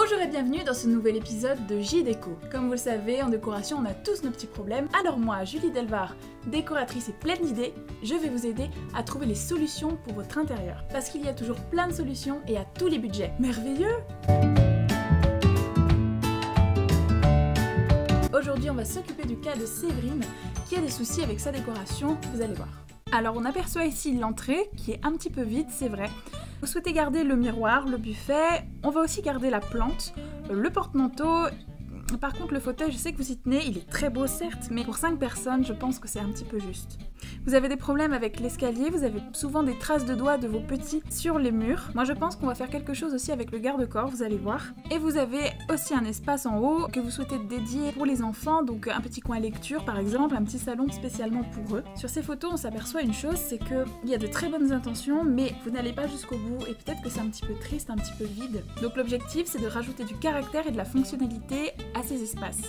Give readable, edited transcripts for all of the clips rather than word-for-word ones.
Bonjour et bienvenue dans ce nouvel épisode de J-Déco. Comme vous le savez, en décoration, on a tous nos petits problèmes. Alors moi, Julie Delvar, décoratrice et pleine d'idées, je vais vous aider à trouver les solutions pour votre intérieur. Parce qu'il y a toujours plein de solutions et à tous les budgets. Merveilleux! Aujourd'hui, on va s'occuper du cas de Séverine qui a des soucis avec sa décoration, vous allez voir. Alors on aperçoit ici l'entrée qui est un petit peu vide, c'est vrai. Vous souhaitez garder le miroir, le buffet, on va aussi garder la plante, le porte-manteau. Par contre le fauteuil, je sais que vous y tenez, il est très beau certes, mais pour 5 personnes, je pense que c'est un petit peu juste. Vous avez des problèmes avec l'escalier, vous avez souvent des traces de doigts de vos petits sur les murs. Moi je pense qu'on va faire quelque chose aussi avec le garde-corps, vous allez voir. Et vous avez aussi un espace en haut que vous souhaitez dédier pour les enfants, donc un petit coin lecture par exemple, un petit salon spécialement pour eux. Sur ces photos, on s'aperçoit une chose, c'est qu'il y a de très bonnes intentions, mais vous n'allez pas jusqu'au bout et peut-être que c'est un petit peu triste, un petit peu vide. Donc l'objectif, c'est de rajouter du caractère et de la fonctionnalité à ces espaces.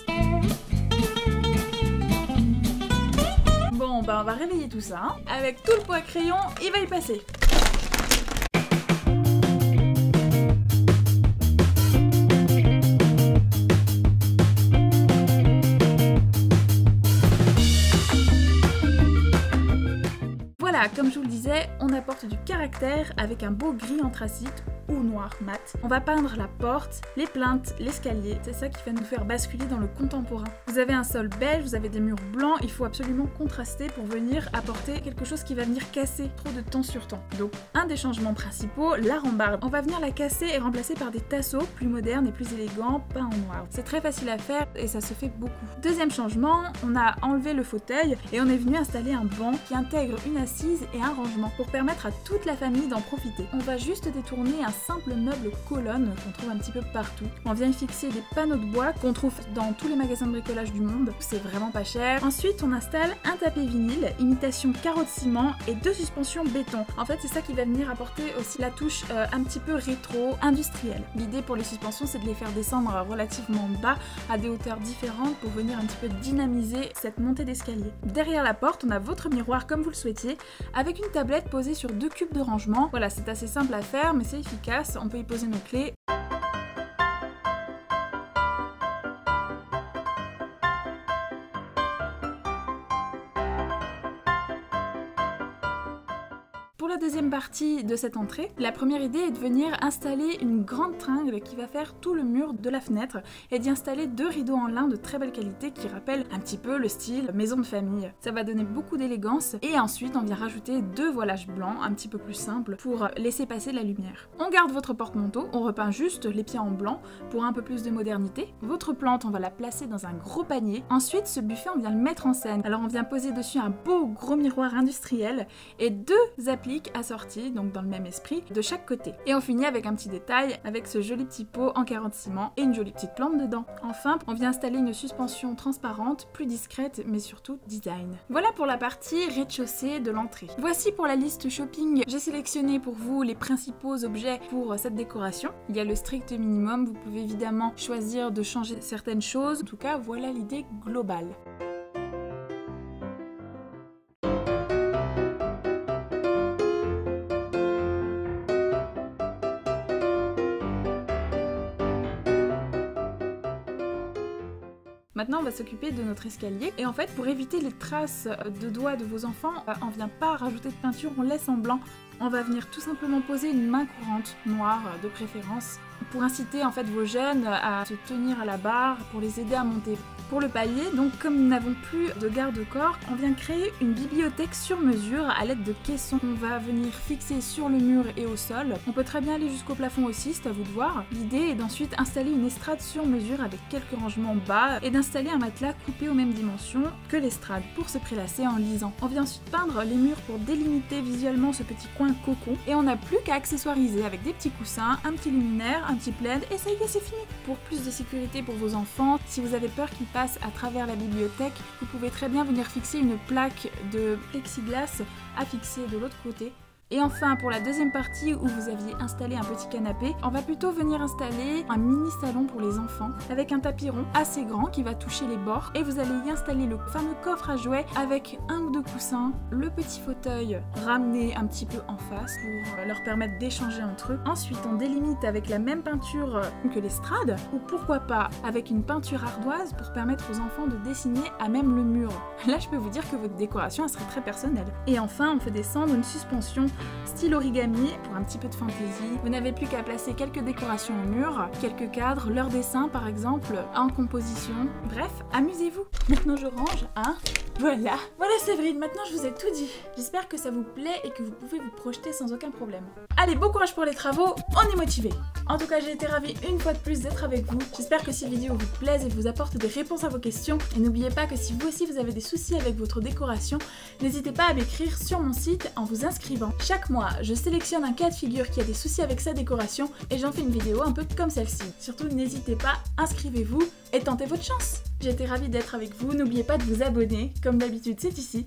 Bon, bah on va réveiller tout ça, hein. Avec tout le pot à crayon, il va y passer. Voilà, comme je vous le disais, on apporte du caractère avec un beau gris anthracite ou noir mat. On va peindre la porte, les plinthes, l'escalier. C'est ça qui va nous faire basculer dans le contemporain. Vous avez un sol beige, vous avez des murs blancs, il faut absolument contraster pour venir apporter quelque chose qui va venir casser trop de temps sur temps. Donc un des changements principaux, la rambarde. On va venir la casser et remplacer par des tasseaux plus modernes et plus élégants, peints en noir. C'est très facile à faire et ça se fait beaucoup. Deuxième changement, on a enlevé le fauteuil et on est venu installer un banc qui intègre une assise et un rangement pour permettre à toute la famille d'en profiter. On va juste détourner un simple meuble colonne qu'on trouve un petit peu partout. On vient y fixer des panneaux de bois qu'on trouve dans tous les magasins de bricolage du monde. C'est vraiment pas cher. Ensuite, on installe un tapis vinyle, imitation carreau de ciment et 2 suspensions béton. En fait, c'est ça qui va venir apporter aussi la touche un petit peu rétro, industrielle. L'idée pour les suspensions, c'est de les faire descendre relativement bas à des hauteurs différentes pour venir un petit peu dynamiser cette montée d'escalier. Derrière la porte, on a votre miroir comme vous le souhaitiez, avec une tablette posée sur 2 cubes de rangement. Voilà, c'est assez simple à faire, mais c'est efficace. On peut y poser nos clés. Pour la deuxième partie de cette entrée, la première idée est de venir installer une grande tringle qui va faire tout le mur de la fenêtre et d'y installer 2 rideaux en lin de très belle qualité qui rappellent un petit peu le style maison de famille. Ça va donner beaucoup d'élégance et ensuite on vient rajouter 2 voilages blancs un petit peu plus simples pour laisser passer la lumière. On garde votre porte-manteau, on repeint juste les pieds en blanc pour un peu plus de modernité. Votre plante, on va la placer dans un gros panier. Ensuite, ce buffet, on vient le mettre en scène. Alors on vient poser dessus un beau gros miroir industriel et 2 appliques assortis, donc dans le même esprit, de chaque côté. Et on finit avec un petit détail, avec ce joli petit pot en carreau de ciment et une jolie petite plante dedans. Enfin, on vient installer une suspension transparente, plus discrète, mais surtout design. Voilà pour la partie rez-de-chaussée de l'entrée. Voici pour la liste shopping. J'ai sélectionné pour vous les principaux objets pour cette décoration. Il y a le strict minimum, vous pouvez évidemment choisir de changer certaines choses. En tout cas, voilà l'idée globale. Maintenant, on va s'occuper de notre escalier. Et en fait, pour éviter les traces de doigts de vos enfants, on ne vient pas rajouter de peinture, on laisse en blanc. On va venir tout simplement poser une main courante, noire de préférence, pour inciter en fait vos jeunes à se tenir à la barre, pour les aider à monter. Pour le palier, donc comme nous n'avons plus de garde-corps, on vient créer une bibliothèque sur mesure à l'aide de caissons qu'on va venir fixer sur le mur et au sol. On peut très bien aller jusqu'au plafond aussi, c'est à vous de voir. L'idée est d'ensuite installer une estrade sur mesure avec quelques rangements bas et d'installer un matelas coupé aux mêmes dimensions que l'estrade pour se prélasser en lisant. On vient ensuite peindre les murs pour délimiter visuellement ce petit coin cocon et on n'a plus qu'à accessoiriser avec des petits coussins, un petit luminaire, un petit plaid et ça y est, c'est fini. Pour plus de sécurité pour vos enfants, si vous avez peur qu'ils passent à travers la bibliothèque, vous pouvez très bien venir fixer une plaque de plexiglas à fixer de l'autre côté Et enfin, pour la deuxième partie où vous aviez installé un petit canapé, on va plutôt venir installer un mini salon pour les enfants avec un tapis rond assez grand qui va toucher les bords et vous allez y installer le fameux coffre à jouets avec un ou deux coussins, le petit fauteuil ramené un petit peu en face pour leur permettre d'échanger entre eux. Ensuite, on délimite avec la même peinture que l'estrade ou pourquoi pas avec une peinture ardoise pour permettre aux enfants de dessiner à même le mur. Là, je peux vous dire que votre décoration elle serait très personnelle. Et enfin, on fait descendre une suspension style origami pour un petit peu de fantaisie. Vous n'avez plus qu'à placer quelques décorations au mur, quelques cadres, leur dessin par exemple, en composition. Bref, amusez-vous. Maintenant je range, hein. Voilà Séverine, maintenant je vous ai tout dit. J'espère que ça vous plaît et que vous pouvez vous projeter sans aucun problème. Allez, bon courage pour les travaux, on est motivés. En tout cas, j'ai été ravie une fois de plus d'être avec vous. J'espère que ces vidéos vous plaisent et vous apportent des réponses à vos questions. Et n'oubliez pas que si vous aussi vous avez des soucis avec votre décoration, n'hésitez pas à m'écrire sur mon site en vous inscrivant. Chaque mois, je sélectionne un cas de figure qui a des soucis avec sa décoration et j'en fais une vidéo un peu comme celle-ci. Surtout, n'hésitez pas, inscrivez-vous et tentez votre chance. J'ai été ravie d'être avec vous, n'oubliez pas de vous abonner, comme d'habitude c'est ici.